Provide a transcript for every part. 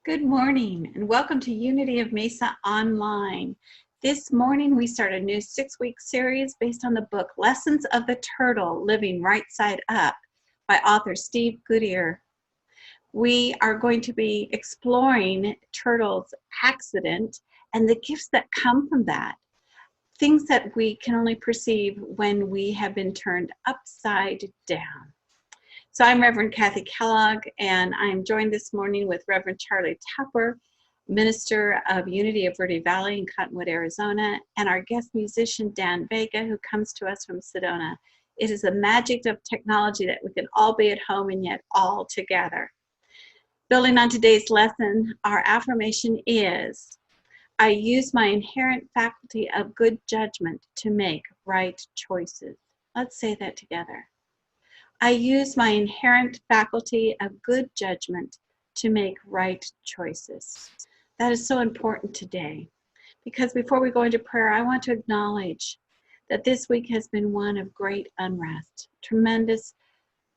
Good morning and welcome to Unity of Mesa Online. This morning we start a new 6-week series based on the book Lessons of the Turtle Living Right Side Up by author Steve Goodier. We are going to be exploring turtles' accident and the gifts that come from that. Things that we can only perceive when we have been turned upside down. So I'm Reverend Kathy Kellogg, and I'm joined this morning with Reverend Charli Tupper, minister of Unity of Verde Valley in Cottonwood, Arizona, and our guest musician, Dan Vega, who comes to us from Sedona. It is the magic of technology that we can all be at home and yet all together. Building on today's lesson, our affirmation is, I use my inherent faculty of good judgment to make right choices. Let's say that together. I use my inherent faculty of good judgment to make right choices. That is so important today, because before we go into prayer, I want to acknowledge that this week has been one of great unrest, tremendous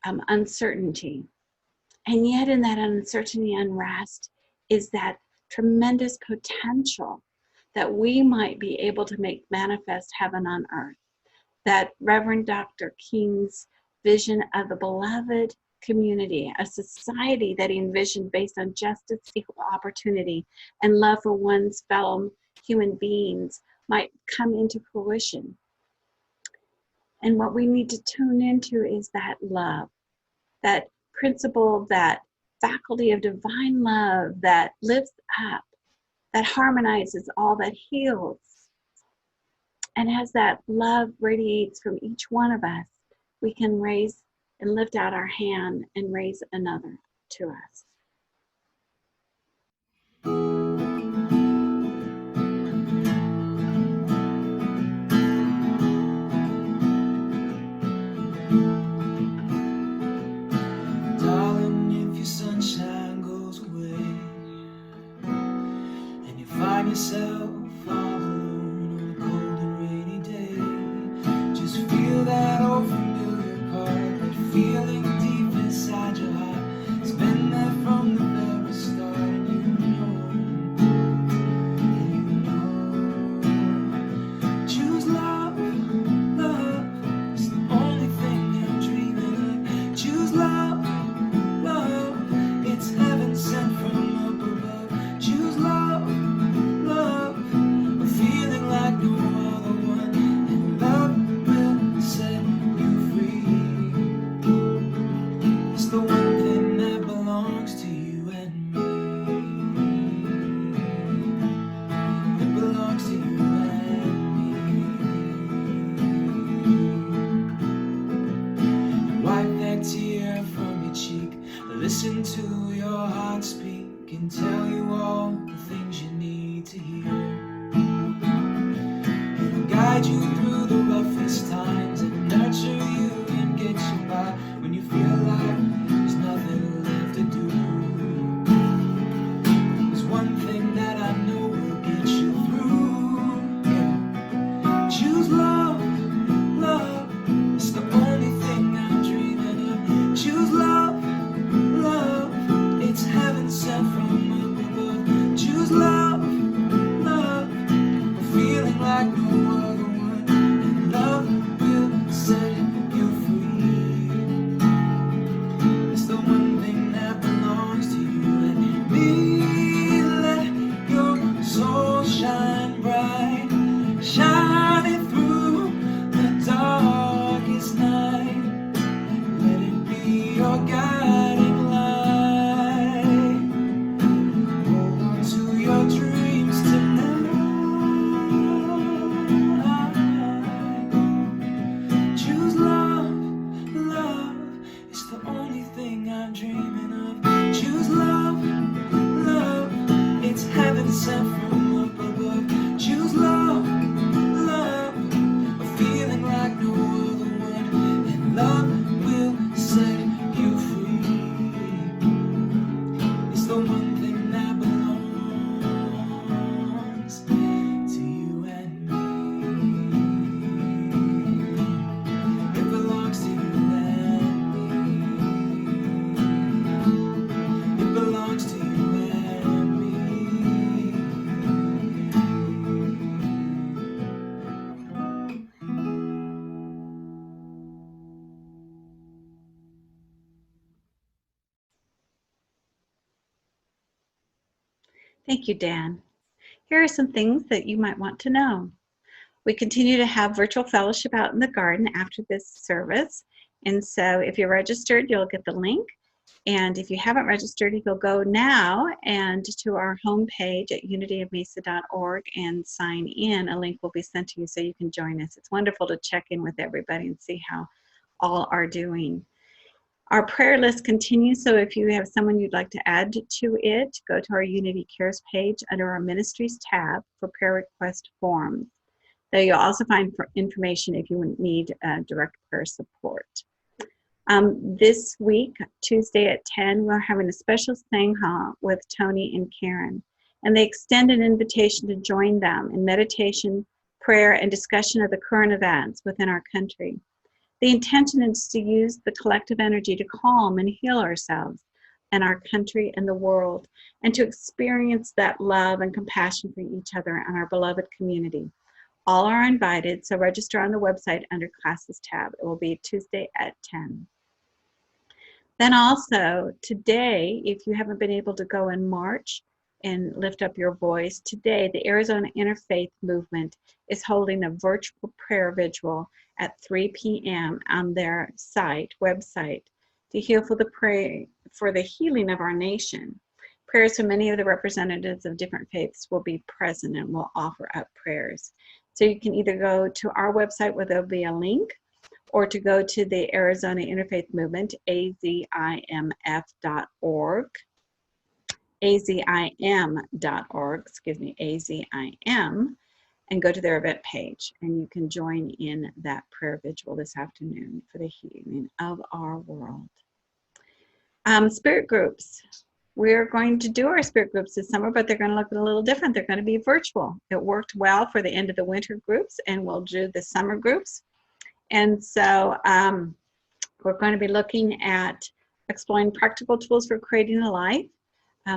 uncertainty. And yet in that uncertainty, unrest is that tremendous potential that we might be able to make manifest heaven on earth. That Reverend Dr. King's vision of the beloved community, a society that he envisioned based on justice, equal opportunity, and love for one's fellow human beings might come into fruition. And what we need to tune into is that love, that principle, that faculty of divine love that lifts up, that harmonizes all, that heals. And as that love radiates from each one of us, we can raise and lift out our hand and raise another to us. Darling, if your sunshine goes away and you find yourself all alone on a cold and rainy day, just feel that old familiar part, that feeling deep inside your heart. It's been there for Thank you, Dan. Here are some things that you might want to know. We continue to have virtual fellowship out in the garden after this service. And so if you're registered, you'll get the link. And if you haven't registered, you can go now and to our homepage at unityofmesa.org and sign in. A link will be sent to you so you can join us. It's wonderful to check in with everybody and see how all are doing. Our prayer list continues, so if you have someone you'd like to add to it, go to our Unity Cares page under our Ministries tab for prayer request forms. There you'll also find information if you need direct prayer support. This week, Tuesday at 10, we're having a special sing-ha with Tony and Karen, and they extend an invitation to join them in meditation, prayer, and discussion of the current events within our country. The intention is to use the collective energy to calm and heal ourselves and our country and the world, and to experience that love and compassion for each other and our beloved community. All are invited, so register on the website under Classes tab. It will be Tuesday at 10. Then also, today, if you haven't been able to go in March and lift up your voice, today the Arizona Interfaith Movement is holding a virtual prayer vigil at 3 p.m. on their website, to heal for the healing of our nation. Prayers from many of the representatives of different faiths will be present and will offer up prayers. So you can either go to our website where there'll be a link, or to go to the Arizona Interfaith Movement, azimf.org, azim.org, and go to their event page, and you can join in that prayer vigil this afternoon for the healing of our world. Spirit groups. We're going to do our spirit groups this summer, but they're going to look a little different. They're going to be virtual. It worked well for the end of the winter groups, and we'll do the summer groups. And so we're going to be looking at exploring practical tools for creating a life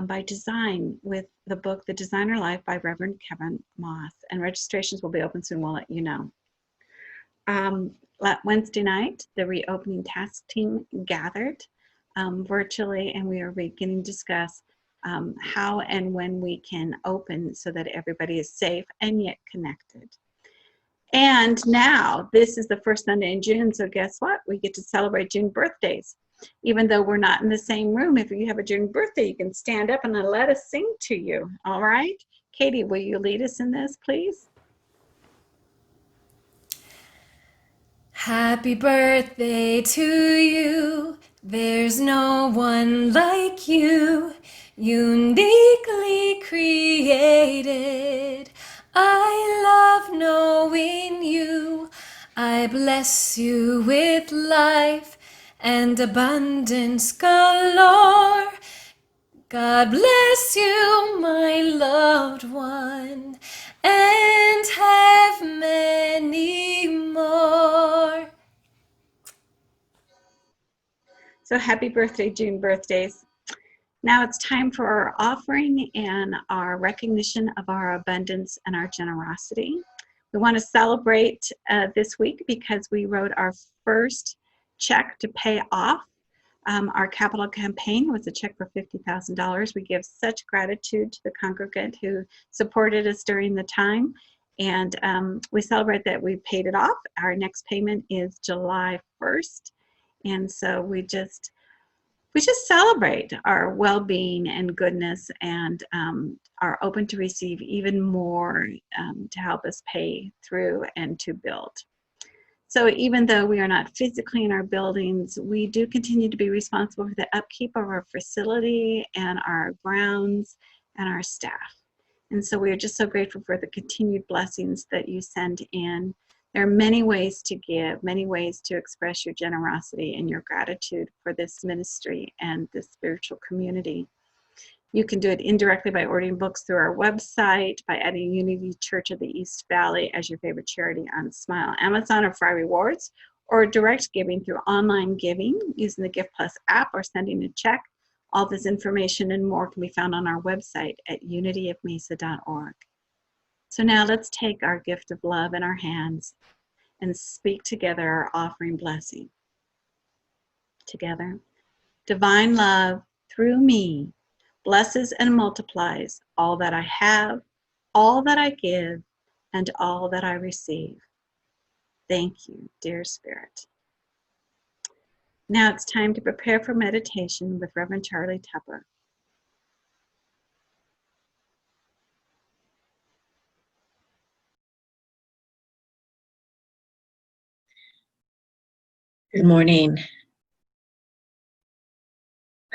by design with the book, The Designer Life by Reverend Kevin Moss. And registrations will be open soon. We'll let you know. Wednesday night, the reopening task team gathered virtually, and we are beginning to discuss how and when we can open so that everybody is safe and yet connected. And now, this is the first Sunday in June, so guess what? We get to celebrate June birthdays. Even though we're not in the same room, if you have a June birthday, you can stand up and let us sing to you, all right? Katie, will you lead us in this, please? Happy birthday to you. There's no one like you, uniquely created. I love knowing you. I bless you with life and abundance galore. God bless you, my loved one, and have many more. So happy birthday, June birthdays. Now it's time for our offering and our recognition of our abundance and our generosity. We want to celebrate this week because we wrote our first check to pay off our capital campaign. It was a check for $50,000. We give such gratitude to the congregant who supported us during the time, and we celebrate that we paid it off. Our next payment is July 1st, and so we just celebrate our well-being and goodness, and are open to receive even more to help us pay through and to build. So even though we are not physically in our buildings, we do continue to be responsible for the upkeep of our facility and our grounds and our staff. And so we are just so grateful for the continued blessings that you send in. There are many ways to give, many ways to express your generosity and your gratitude for this ministry and this spiritual community. You can do it indirectly by ordering books through our website, by adding Unity Church of the East Valley as your favorite charity on Smile, Amazon, or Fry Rewards, or direct giving through online giving using the Gift Plus app or sending a check. All this information and more can be found on our website at unityofmesa.org. So now let's take our gift of love in our hands and speak together our offering blessing. Together. Divine love, through me, blesses and multiplies all that I have, all that I give, and all that I receive. Thank you, dear Spirit. Now it's time to prepare for meditation with Reverend Charli Tupper. Good morning.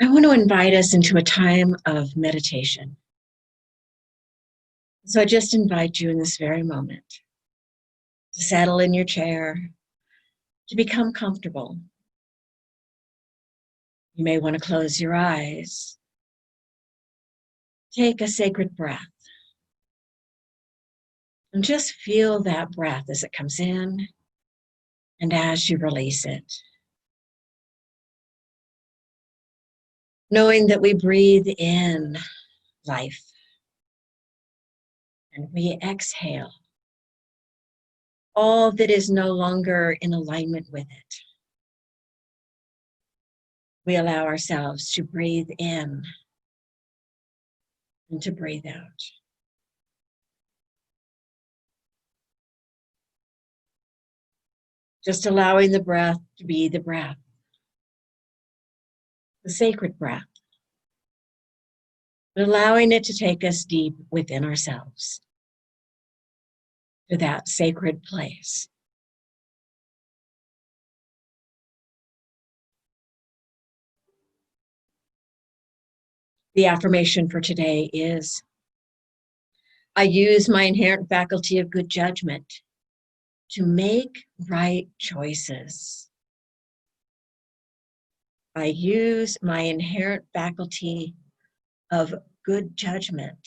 I want to invite us into a time of meditation. So I just invite you in this very moment to settle in your chair, to become comfortable. You may want to close your eyes. Take a sacred breath. And just feel that breath as it comes in and as you release it. Knowing that we breathe in life and we exhale all that is no longer in alignment with it. We allow ourselves to breathe in and to breathe out. Just allowing the breath to be the breath, the sacred breath, but allowing it to take us deep within ourselves, to that sacred place. The affirmation for today is, I use my inherent faculty of good judgment to make right choices. I use my inherent faculty of good judgment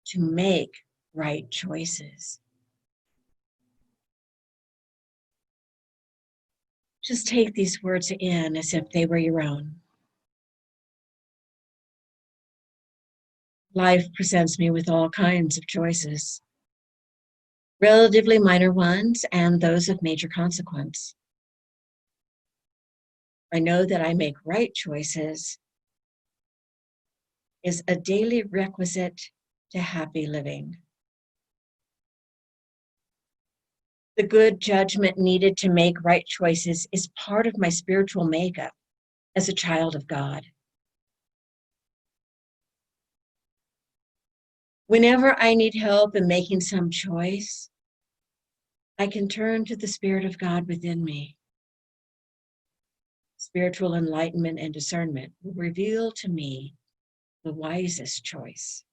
to make right choices. Just take these words in as if they were your own. Life presents me with all kinds of choices, relatively minor ones and those of major consequence. I know that I make right choices is a daily requisite to happy living. The good judgment needed to make right choices is part of my spiritual makeup as a child of God. Whenever I need help in making some choice, I can turn to the Spirit of God within me. Spiritual enlightenment and discernment will reveal to me the wisest choice.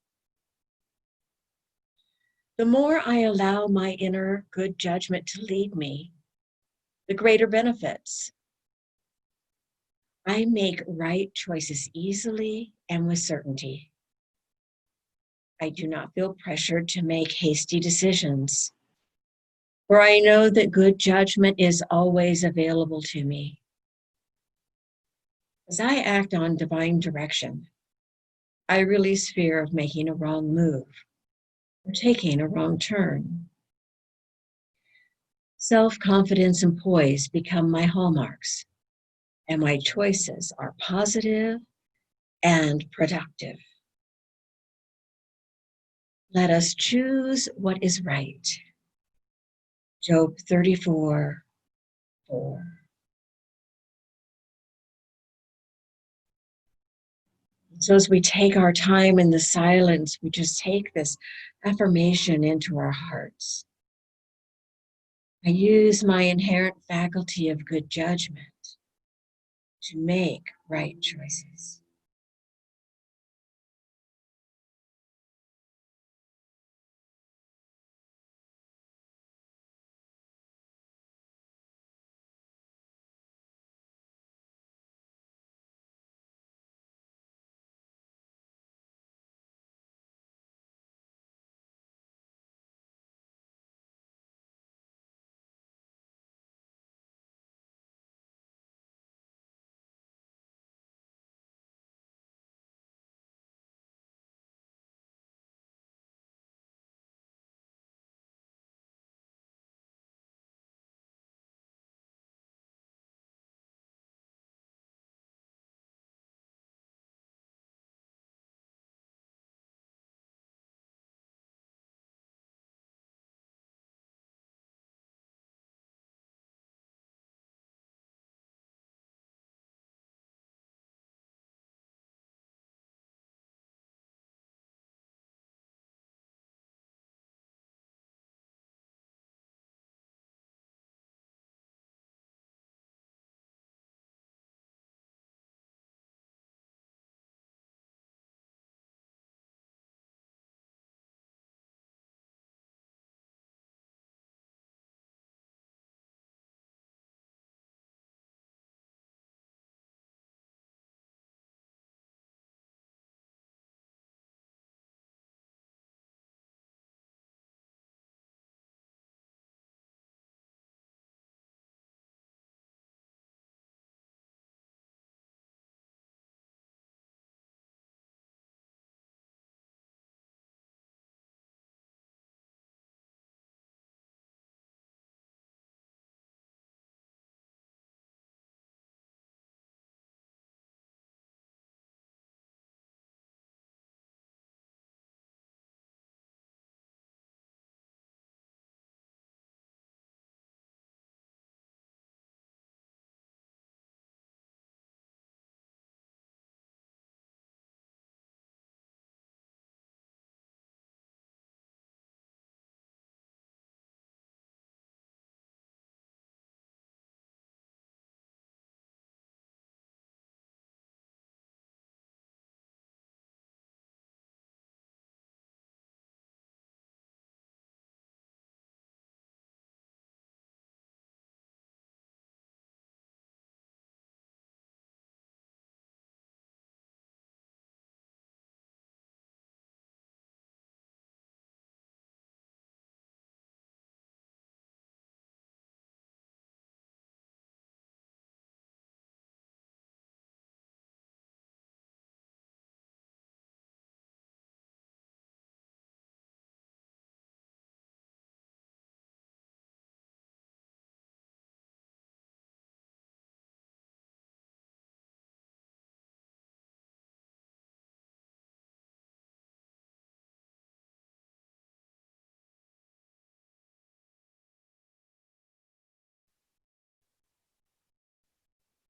The more I allow my inner good judgment to lead me, the greater benefits. I make right choices easily and with certainty. I do not feel pressured to make hasty decisions, for I know that good judgment is always available to me. As I act on divine direction, I release fear of making a wrong move or taking a wrong turn. Self-confidence and poise become my hallmarks, and my choices are positive and productive. Let us choose what is right. Job 34:4. So as we take our time in the silence, we just take this affirmation into our hearts. I use my inherent faculty of good judgment to make right choices.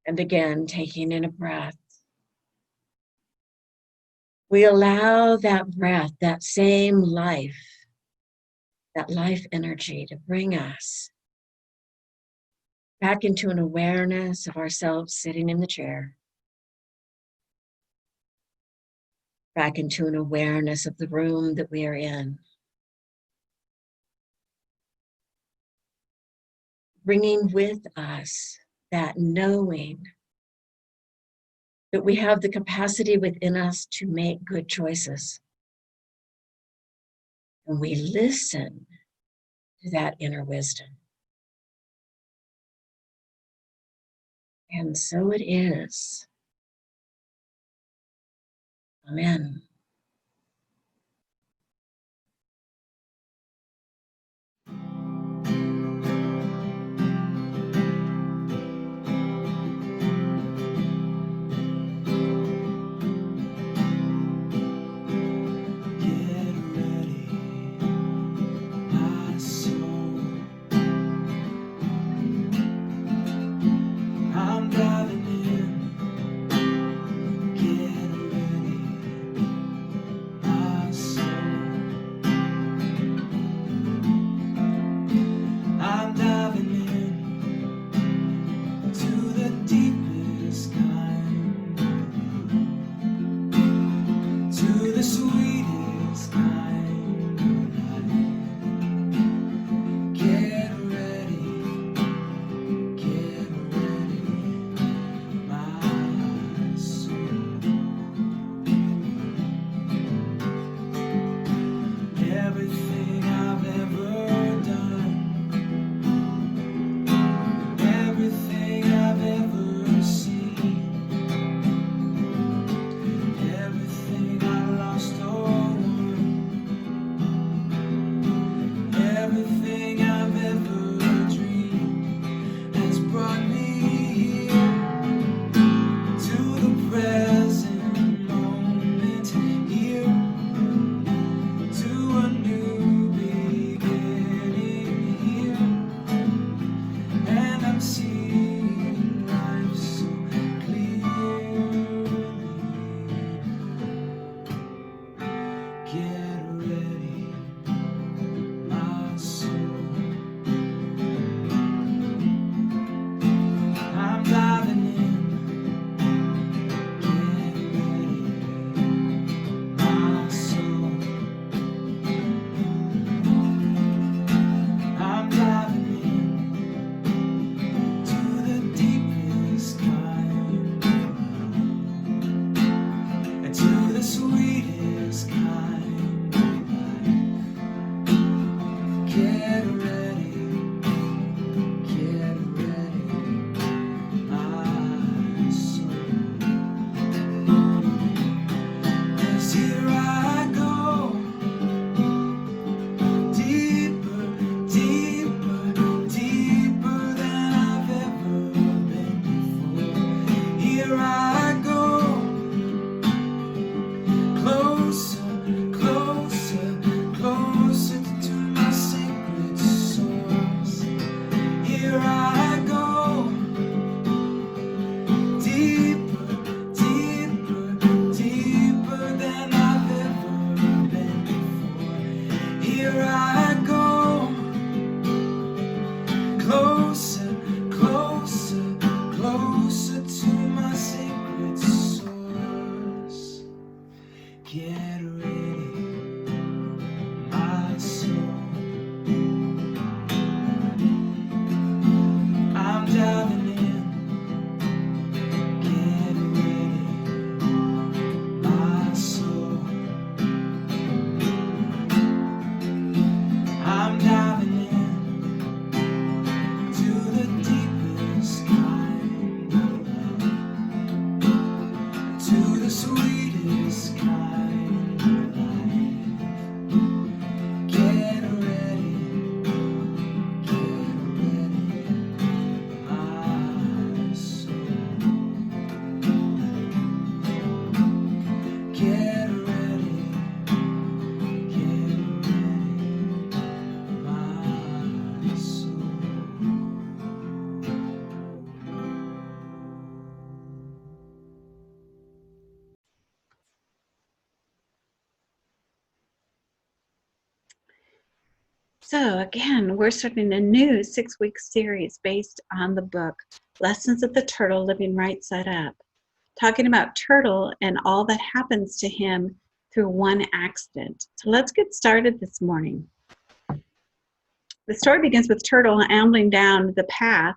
And again, taking in a breath. We allow that breath, that same life, that life energy to bring us back into an awareness of ourselves sitting in the chair, back into an awareness of the room that we are in, bringing with us that knowing that we have the capacity within us to make good choices. And we listen to that inner wisdom. And so it is. Amen. Get ready, my soul. I'm diving in. Get ready, my soul. So again, we're starting a new 6-week series based on the book Lessons of the Turtle Living Right Side Up, talking about Turtle and all that happens to him through one accident. So let's get started this morning. The story begins with Turtle ambling down the path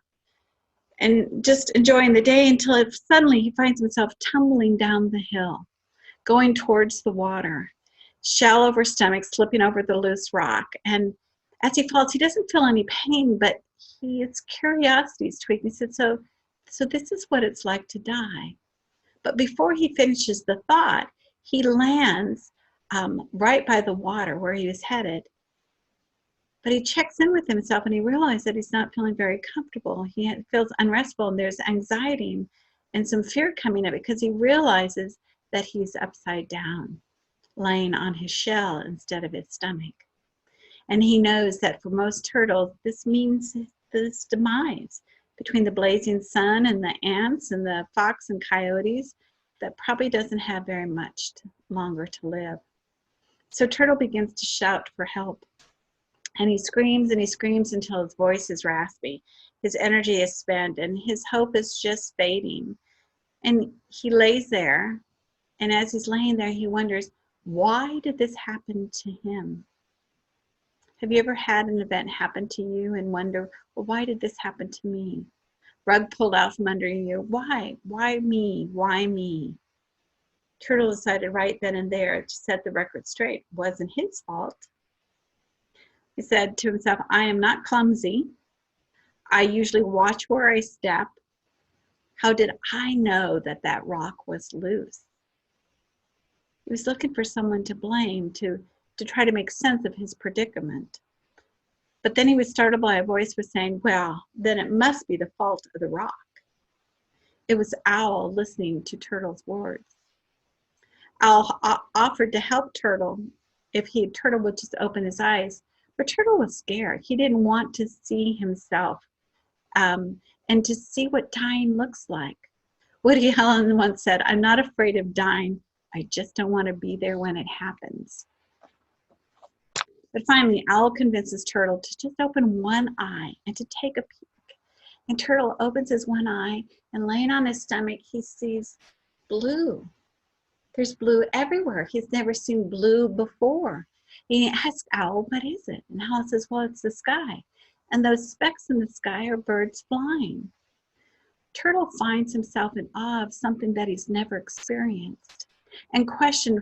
and just enjoying the day until suddenly he finds himself tumbling down the hill, going towards the water, shell over stomach, slipping over the loose rock. And as he falls, he doesn't feel any pain, but his curiosity is tweaked. He said, so this is what it's like to die. But before he finishes the thought, he lands right by the water where he was headed. But he checks in with himself and he realizes that he's not feeling very comfortable. He feels unrestful and there's anxiety and some fear coming up because he realizes that he's upside down, laying on his shell instead of his stomach. And he knows that for most turtles, this means this demise between the blazing sun and the ants and the fox and coyotes that probably doesn't have very much longer to live. So Turtle begins to shout for help. And he screams until his voice is raspy. His energy is spent and his hope is just fading. And he lays there, and as he's laying there, he wonders, why did this happen to him? Have you ever had an event happen to you and wonder, well, why did this happen to me? Rug pulled out from under you. Why? Why me? Why me? Turtle decided right then and there to set the record straight. It wasn't his fault. He said to himself, I am not clumsy. I usually watch where I step. How did I know that that rock was loose? He was looking for someone to blame, to try to make sense of his predicament. But then he was startled by a voice was saying, well, then it must be the fault of the rock. It was Owl listening to Turtle's words. Owl offered to help Turtle if Turtle would just open his eyes. But Turtle was scared. He didn't want to see himself and to see what dying looks like. Woody Allen once said, I'm not afraid of dying. I just don't want to be there when it happens. But finally, Owl convinces Turtle to just open one eye and to take a peek. And Turtle opens his one eye, and laying on his stomach, he sees blue. There's blue everywhere. He's never seen blue before. He asks Owl, what is it? And Owl says, well, it's the sky. And those specks in the sky are birds flying. Turtle finds himself in awe of something that he's never experienced and questioned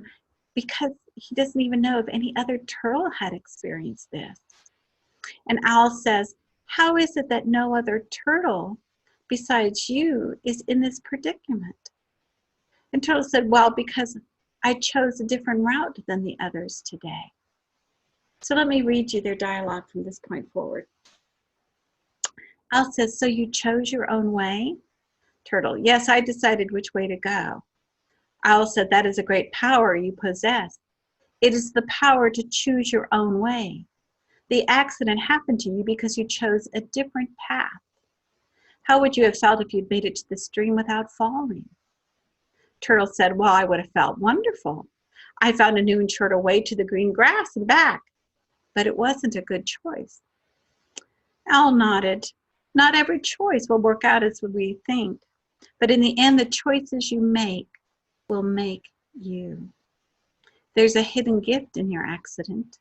because he doesn't even know if any other turtle had experienced this. And Owl says, how is it that no other turtle besides you is in this predicament? And Turtle said, well, because I chose a different route than the others today. So let me read you their dialogue from this point forward. Owl says, so you chose your own way? Turtle, yes, I decided which way to go. Owl said, that is a great power you possess. It is the power to choose your own way. The accident happened to you because you chose a different path. How would you have felt if you'd made it to the stream without falling? Turtle said, well, I would have felt wonderful. I found a new and shorter way to the green grass and back, but it wasn't a good choice. Owl nodded. Not every choice will work out as we think, but in the end, the choices you make will make you. There's a hidden gift in your accident.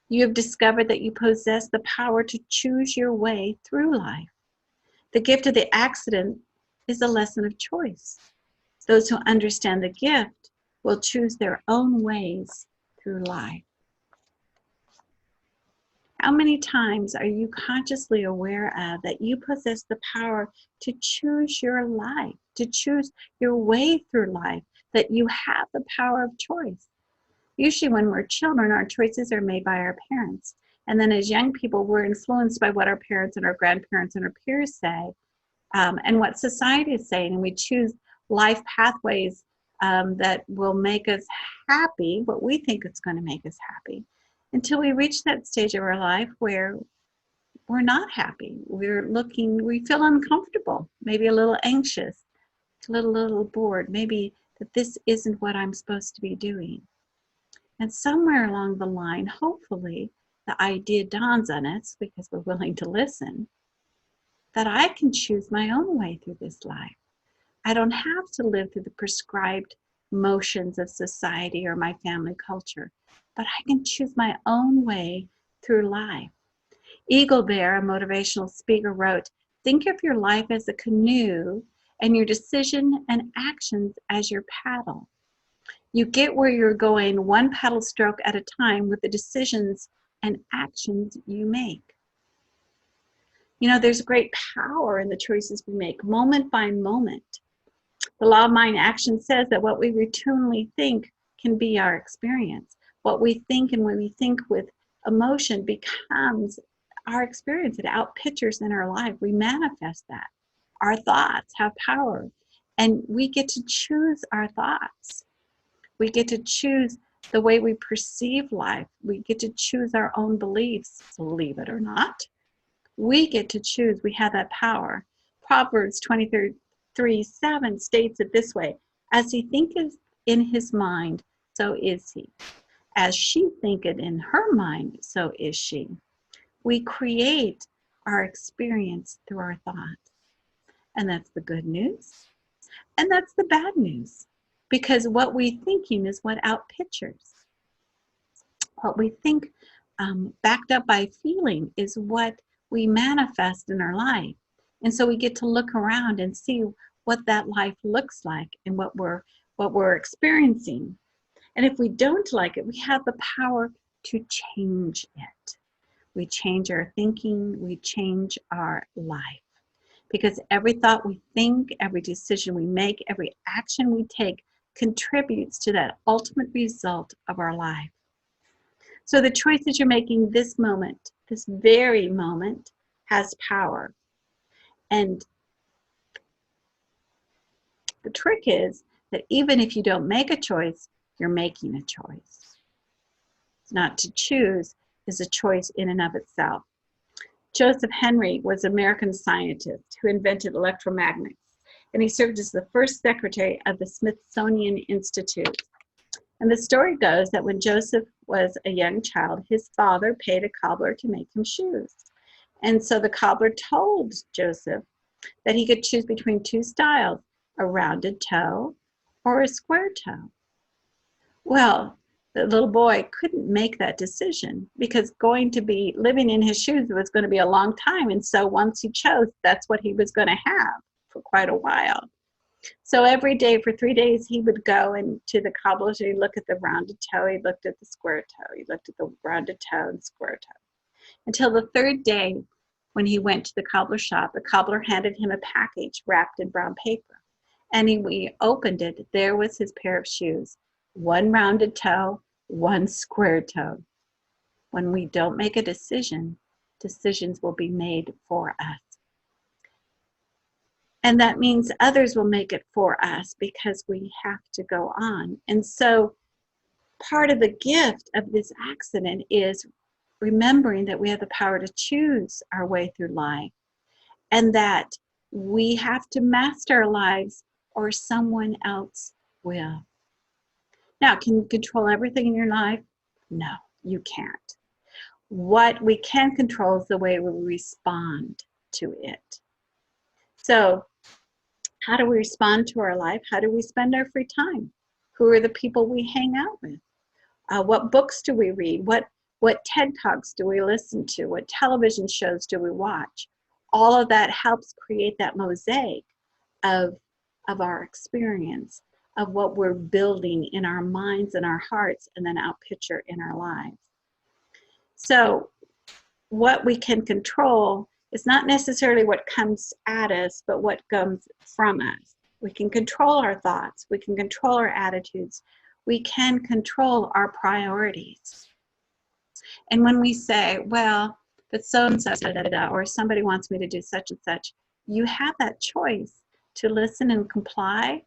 You have discovered that you possess the power to choose your way through life. The gift of the accident is a lesson of choice. Those who understand the gift will choose their own ways through life. How many times are you consciously aware of that you possess the power to choose your life, to choose your way through life, that you have the power of choice? Usually when we're children, our choices are made by our parents. And then as young people, we're influenced by what our parents and our grandparents and our peers say and what society is saying. And we choose life pathways that will make us happy, what we think is going to make us happy, until we reach that stage of our life where we're not happy. We feel uncomfortable, maybe a little anxious, a little bored, maybe that this isn't what I'm supposed to be doing. And somewhere along the line, hopefully, the idea dawns on us, because we're willing to listen, that I can choose my own way through this life. I don't have to live through the prescribed motions of society or my family culture, but I can choose my own way through life. Eagle Bear, a motivational speaker, wrote, "Think of your life as a canoe and your decision and actions as your paddle. You get where you're going one paddle stroke at a time with the decisions and actions you make." You know, there's great power in the choices we make, moment by moment. The law of mind action says that what we routinely think can be our experience. What we think, and when we think with emotion, becomes our experience. It outpictures in our life. We manifest that. Our thoughts have power, and we get to choose our thoughts. We get to choose the way we perceive life. We get to choose our own beliefs, believe it or not. We get to choose. We have that power. Proverbs 23:7 states it this way: "As he thinketh in his mind, so is he. As she thinketh in her mind, so is she." We create our experience through our thoughts. And that's the good news. And that's the bad news. Because what we're thinking is what outpictures. What we think, backed up by feeling, is what we manifest in our life. And so we get to look around and see what that life looks like and what we're experiencing. And if we don't like it, we have the power to change it. We change our thinking, we change our life. Because every thought we think, every decision we make, every action we take contributes to that ultimate result of our life. So the choices you're making this moment, this very moment, has power. And the trick is that even if you don't make a choice, you're making a choice. Not to choose is a choice in and of itself. Joseph Henry was an American scientist who invented electromagnets, and he served as the first secretary of the Smithsonian Institute. And the story goes that when Joseph was a young child, his father paid a cobbler to make him shoes. And so the cobbler told Joseph that he could choose between two styles, a rounded toe or a square toe. Well, the little boy couldn't make that decision because going to be living in his shoes was going to be a long time. And so once he chose, that's what he was going to have for quite a while. So every day for 3 days, he would go into the cobbler's, he'd look at the rounded toe, he looked at the square toe, he looked at the rounded toe and square toe. Until the third day, when he went to the cobbler shop, the cobbler handed him a package wrapped in brown paper. And when he opened it, there was his pair of shoes, one rounded toe, one square toe. When we don't make a decision, decisions will be made for us. And that means others will make it for us because we have to go on. And so part of the gift of this accident is remembering that we have the power to choose our way through life, and that we have to master our lives or someone else will. Now, can you control everything in your life? No, you can't. What we can control is the way we respond to it. So, how do we respond to our life? How do we spend our free time? Who are the people we hang out with? What books do we read? What TED Talks do we listen to? What television shows do we watch? All of that helps create that mosaic of our experience, of what we're building in our minds and our hearts, and then outpicture in our lives. So what we can control is not necessarily what comes at us, but what comes from us. We can control our thoughts. We can control our attitudes. We can control our priorities. And when we say, well, but so-and-so, or somebody wants me to do such and such, you have that choice to listen and comply,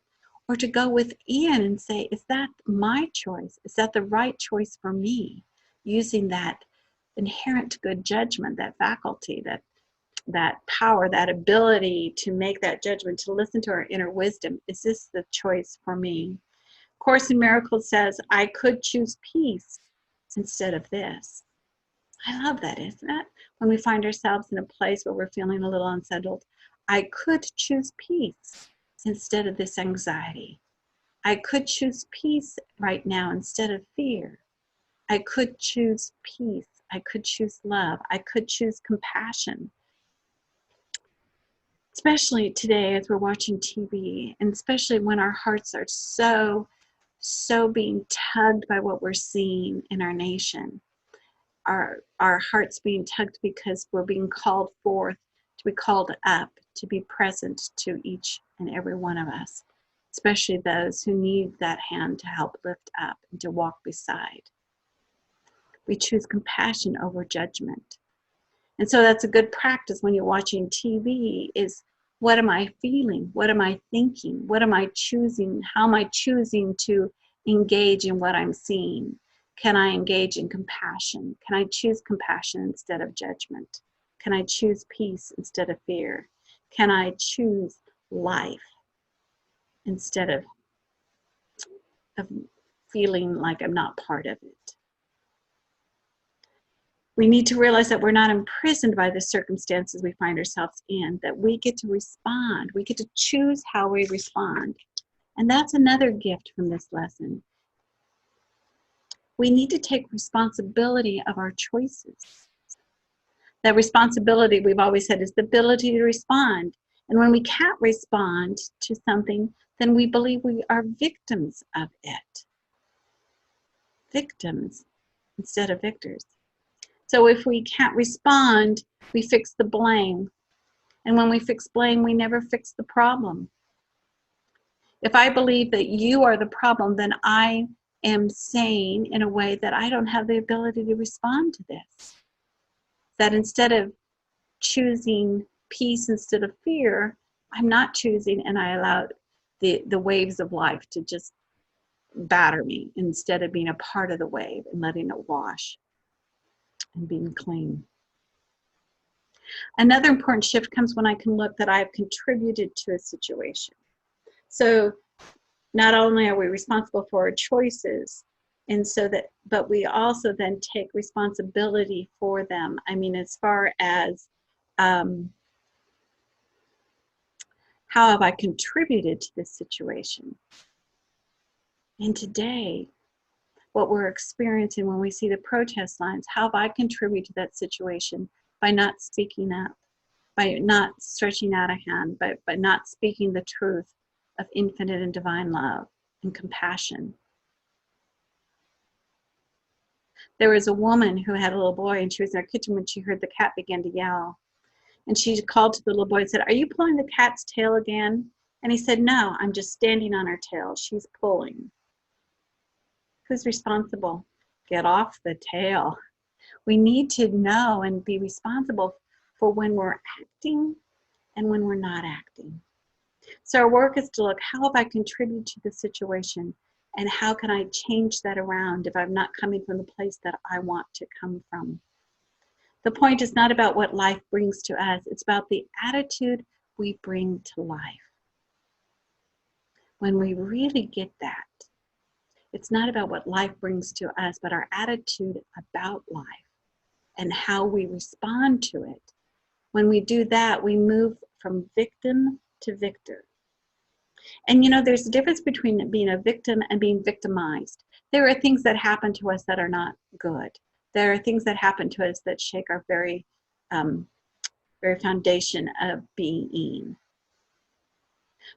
or to go within and say, is that my choice? Is that the right choice for me? Using that inherent good judgment, that faculty, that power, that ability to make that judgment, to listen to our inner wisdom. Is this the choice for me? Course in Miracles says, I could choose peace instead of this. I love that, isn't it? When we find ourselves in a place where we're feeling a little unsettled, I could choose peace instead of this anxiety. I could choose peace right now instead of fear. I could choose peace. I could choose love. I could choose compassion. Especially today as we're watching TV, and especially when our hearts are so being tugged by what we're seeing in our nation. Our hearts being tugged because we're being called forth, to be called up, to be present to each and every one of us, especially those who need that hand to help lift up and to walk beside. We choose compassion over judgment. And so that's a good practice when you're watching TV is, what am I feeling? What am I thinking? What am I choosing? How am I choosing to engage in what I'm seeing? Can I engage in compassion? Can I choose compassion instead of judgment? Can I choose peace instead of fear? Can I choose life instead of feeling like I'm not part of it? We need to realize that we're not imprisoned by the circumstances we find ourselves in, that we get to respond. We get to choose how we respond. And that's another gift from this lesson. We need to take responsibility of our choices. That responsibility, we've always said, is the ability to respond. And when we can't respond to something, then we believe we are victims of it. Victims instead of victors. So if we can't respond, we fix the blame. And when we fix blame, we never fix the problem. If I believe that you are the problem, then I am saying in a way that I don't have the ability to respond to this. That instead of choosing peace instead of fear, I'm not choosing, and I allow the waves of life to just batter me instead of being a part of the wave and letting it wash and being clean. Another important shift comes when I can look that I have contributed to a situation. So not only are we responsible for our choices, and so that, but we also then take responsibility for them. I mean, as far as how have I contributed to this situation? And today, what we're experiencing when we see the protest lines, how have I contributed to that situation by not speaking up, by not stretching out a hand, by not speaking the truth of infinite and divine love and compassion. There was a woman who had a little boy, and she was in her kitchen when she heard the cat begin to yell. And she called to the little boy and said, "Are you pulling the cat's tail again?" And he said, "No, I'm just standing on her tail. She's pulling." Who's responsible? Get off the tail. We need to know and be responsible for when we're acting and when we're not acting. So our work is to look, how have I contributed to the situation, and how can I change that around if I'm not coming from the place that I want to come from? The point is not about what life brings to us, it's about the attitude we bring to life. When we really get that, it's not about what life brings to us, but our attitude about life and how we respond to it. When we do that, we move from victim to victor. And you know, there's a difference between being a victim and being victimized. There are things that happen to us that are not good. There are things that happen to us that shake our very foundation of being.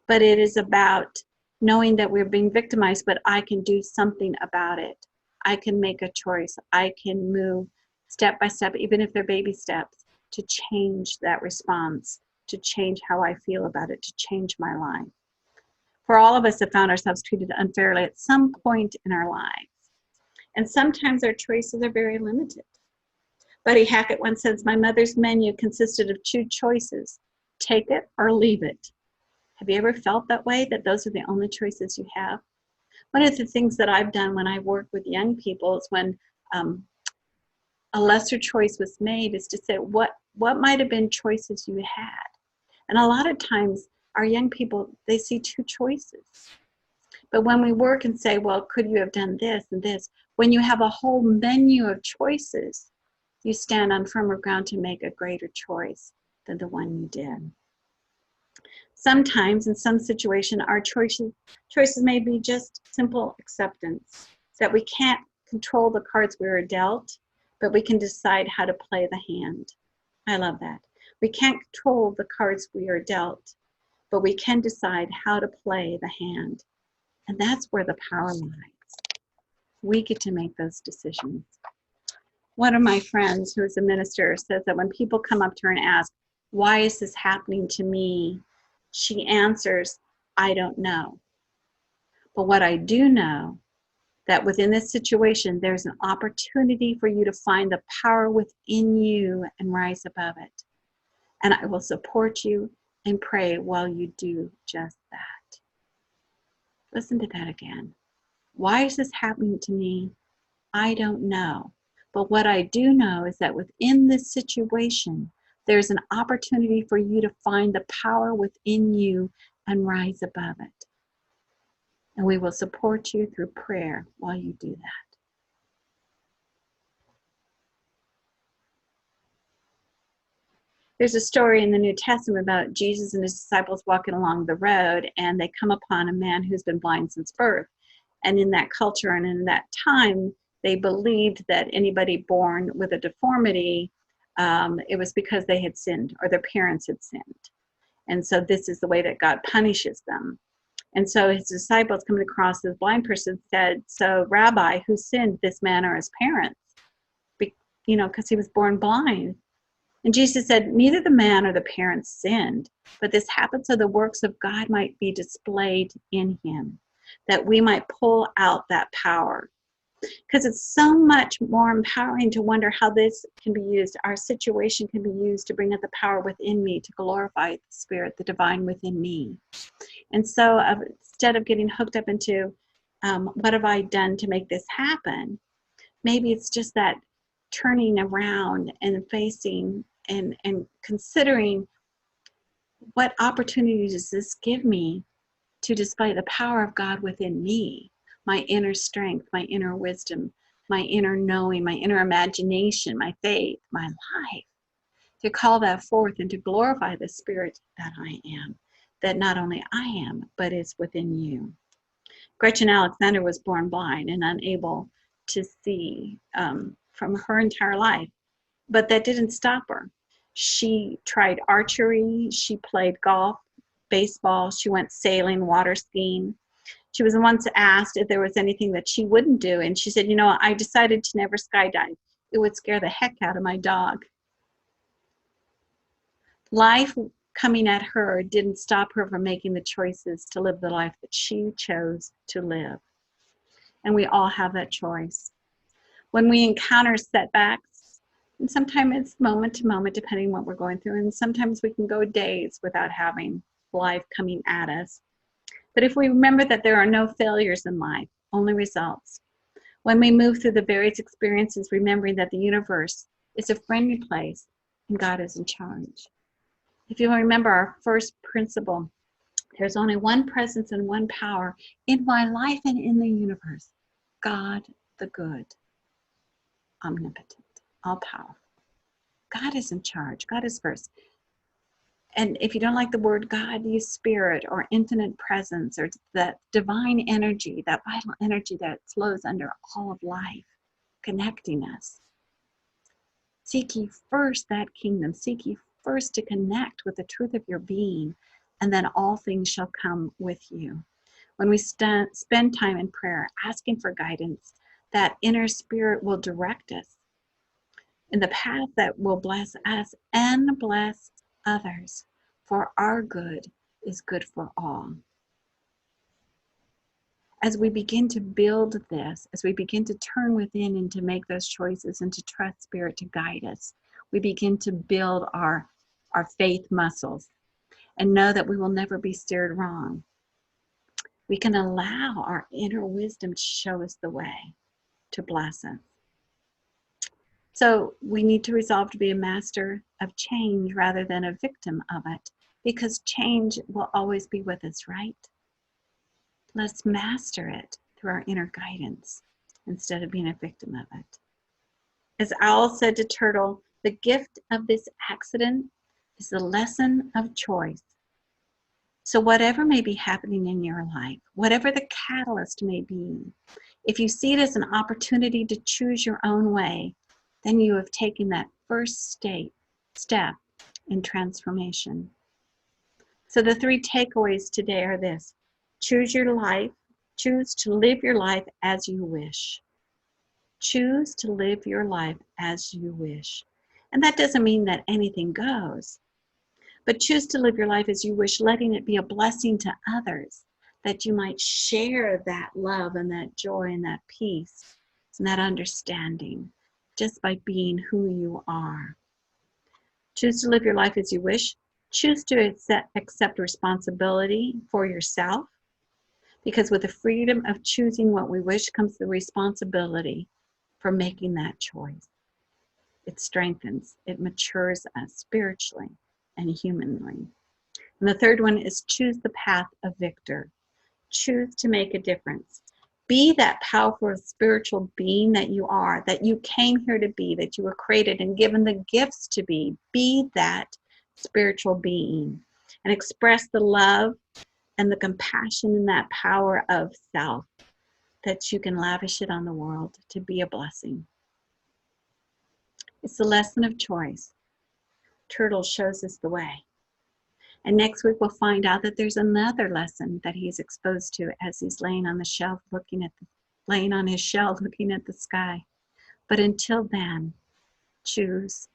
But it is about knowing that we're being victimized, but I can do something about it. I can make a choice. I can move step by step, even if they're baby steps, to change that response, to change how I feel about it, to change my life. For all of us have found ourselves treated unfairly at some point in our lives. And sometimes our choices are very limited. Buddy Hackett once says, "My mother's menu consisted of two choices, take it or leave it." Have you ever felt that way, that those are the only choices you have? One of the things that I've done when I work with young people is when a lesser choice was made is to say, what might have been choices you had? And a lot of times our young people, they see two choices. But when we work and say, well, could you have done this and this? When you have a whole menu of choices, You stand on firmer ground to make a greater choice than the one you did. Sometimes, in some situation, our choices may be just simple acceptance, that we can't control the cards we were dealt, but we can decide how to play the hand. I love that. We can't control the cards we are dealt, but we can decide how to play the hand. And that's where the power lies. We get to make those decisions. One of my friends, who is a minister, says that when people come up to her and ask, why is this happening to me? She answers, I don't know. But what I do know, that within this situation, there's an opportunity for you to find the power within you and rise above it. And I will support you and pray while you do just that. Listen to that again. Why is this happening to me? I don't know. But what I do know is that within this situation, there's an opportunity for you to find the power within you and rise above it. And we will support you through prayer while you do that. There's a story in the New Testament about Jesus and his disciples walking along the road, and they come upon a man who's been blind since birth. And in that culture and in that time, they believed that anybody born with a deformity, it was because they had sinned or their parents had sinned. And so this is the way that God punishes them. And so his disciples coming across this blind person said, so Rabbi, who sinned, this man or his parents? Because he was born blind. And Jesus said, neither the man or the parents sinned, but this happened so the works of God might be displayed in him, that we might pull out that power. Because it's so much more empowering to wonder how this can be used. Our situation can be used to bring out the power within me, to glorify the Spirit, the divine within me. And so instead of getting hooked up into what have I done to make this happen, maybe it's just that turning around and facing and considering what opportunities does this give me to display the power of God within me, my inner strength, my inner wisdom, my inner knowing, my inner imagination, my faith, my life, to call that forth and to glorify the Spirit that I am, that not only I am, but is within you. Gretchen Alexander was born blind and unable to see from her entire life, but that didn't stop her. She tried archery, she played golf, baseball, she went sailing, water skiing. She was once asked if there was anything that she wouldn't do, and she said, I decided to never skydive. It would scare the heck out of my dog. Life coming at her didn't stop her from making the choices to live the life that she chose to live. And we all have that choice. When we encounter setbacks, and sometimes it's moment to moment, depending on what we're going through, and sometimes we can go days without having life coming at us. But if we remember that there are no failures in life, only results, when we move through the various experiences, remembering that the universe is a friendly place and God is in charge. If you remember our first principle, there's only one presence and one power in my life and in the universe, God the good, omnipotent, all-powerful. God is in charge. God is first. And if you don't like the word God, use spirit or infinite presence or that divine energy, that vital energy that flows under all of life, connecting us. Seek ye first that kingdom. Seek ye first to connect with the truth of your being, and then all things shall come with you. When we spend time in prayer, asking for guidance, that inner spirit will direct us in the path that will bless us and bless others, for our good is good for all. As we begin to build this, as we begin to turn within and to make those choices and to trust Spirit to guide us, we begin to build our faith muscles and know that we will never be steered wrong. We can allow our inner wisdom to show us the way, to bless us. So we need to resolve to be a master of change rather than a victim of it, because change will always be with us, right? Let's master it through our inner guidance instead of being a victim of it. As Owl said to Turtle, the gift of this accident is the lesson of choice. So whatever may be happening in your life, whatever the catalyst may be, if you see it as an opportunity to choose your own way, then you have taken that first step in transformation. So the 3 takeaways today are this: choose your life, choose to live your life as you wish. Choose to live your life as you wish. And that doesn't mean that anything goes, but choose to live your life as you wish, letting it be a blessing to others, that you might share that love and that joy and that peace and that understanding just by being who you are. Choose to live your life as you wish. Choose to accept responsibility for yourself, because with the freedom of choosing what we wish comes the responsibility for making that choice. It strengthens, it matures us spiritually and humanly. And the third one is choose the path of Viktor. Choose to make a difference. Be that powerful spiritual being that you are, that you came here to be, that you were created and given the gifts to be. Be that spiritual being and express the love and the compassion and that power of self, that you can lavish it on the world to be a blessing. It's the lesson of choice. Turtle shows us the way. And next week we'll find out that there's another lesson that he's exposed to as he's laying on the shelf laying on his shell looking at the sky. But until then, choose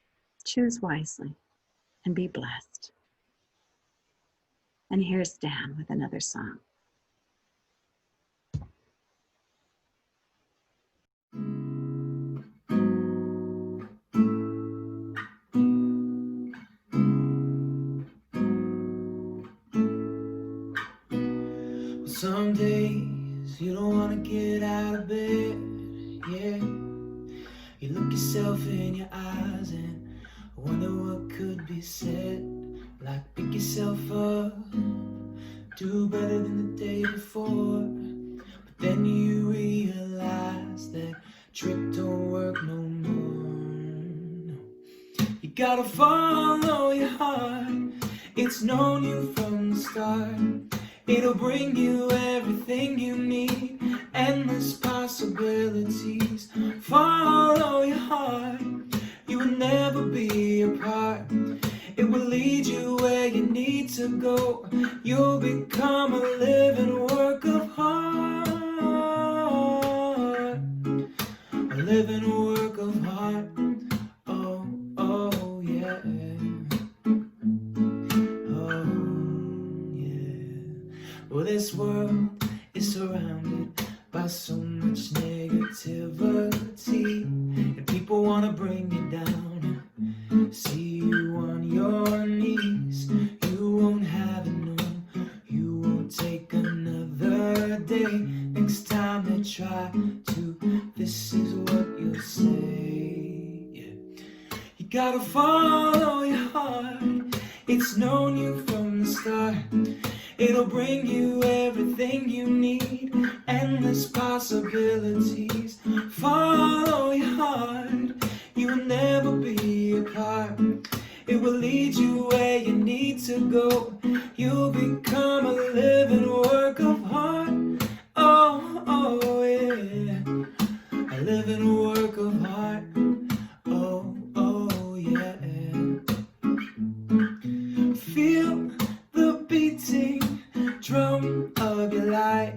wisely and be blessed. And here's Dan with another song. Some days you don't want to get out of bed, yeah. You look yourself in your eyes and wonder what could be said. Like pick yourself up, do better than the day before. But then you realize that trick don't work no more. No. You gotta follow your heart, it's known you from the start. It'll bring you everything you need, endless possibilities. Follow your heart, you will never be apart. It will lead you where you need to go. You'll become a living work of art. A living work of art. Oh, oh, yeah. Well, this world is surrounded by so much negativity, and people want to bring you down, see you on your knees. You won't have it, no, you won't take another day. Next time they try to, this is what you'll say, yeah. You gotta follow your heart, it's known you from the start. It'll bring you everything you need, endless possibilities. Follow your heart, you will never be apart. It will lead you where you need to go. You'll become a living work of art. Oh, oh, yeah. A living work of art. Oh, oh, yeah. Feel the beating drum of your life.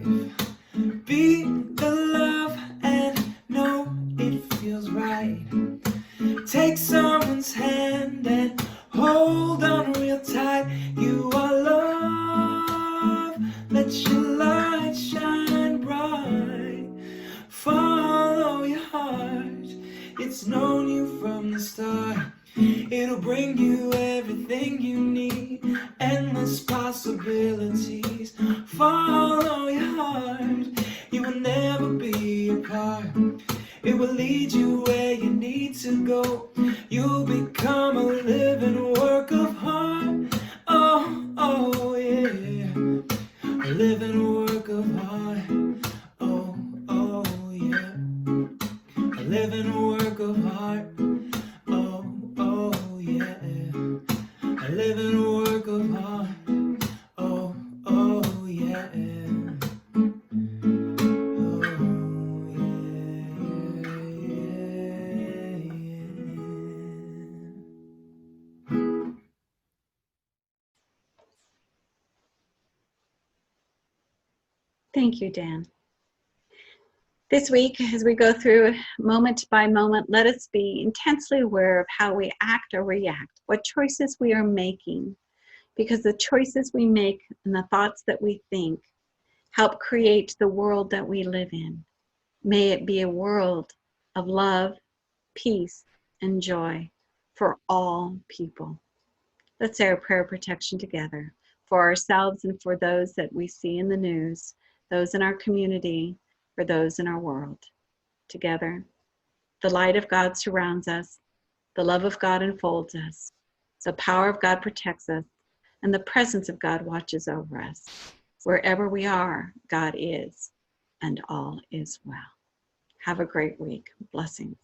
Be the love and know it feels right. Take someone's hand and hold on real tight. You are love, let your light shine bright. Follow your heart, it's known you from the start. It'll bring you everything you need, endless possibilities. Follow your heart, you will never be apart. It will lead you where you need to go. You'll become a living work of art. Oh, oh, yeah. A living work of art. Oh, oh, yeah. A living work of art. Thank you, Dan. This week, as we go through moment by moment, let us be intensely aware of how we act or react, what choices we are making, because the choices we make and the thoughts that we think help create the world that we live in. May it be a world of love, peace, and joy for all people. Let's say our prayer of protection together for ourselves and for those that we see in the news, those in our community, for those in our world. Together, the light of God surrounds us, the love of God enfolds us, the power of God protects us, and the presence of God watches over us. Wherever we are, God is, and all is well. Have a great week. Blessings.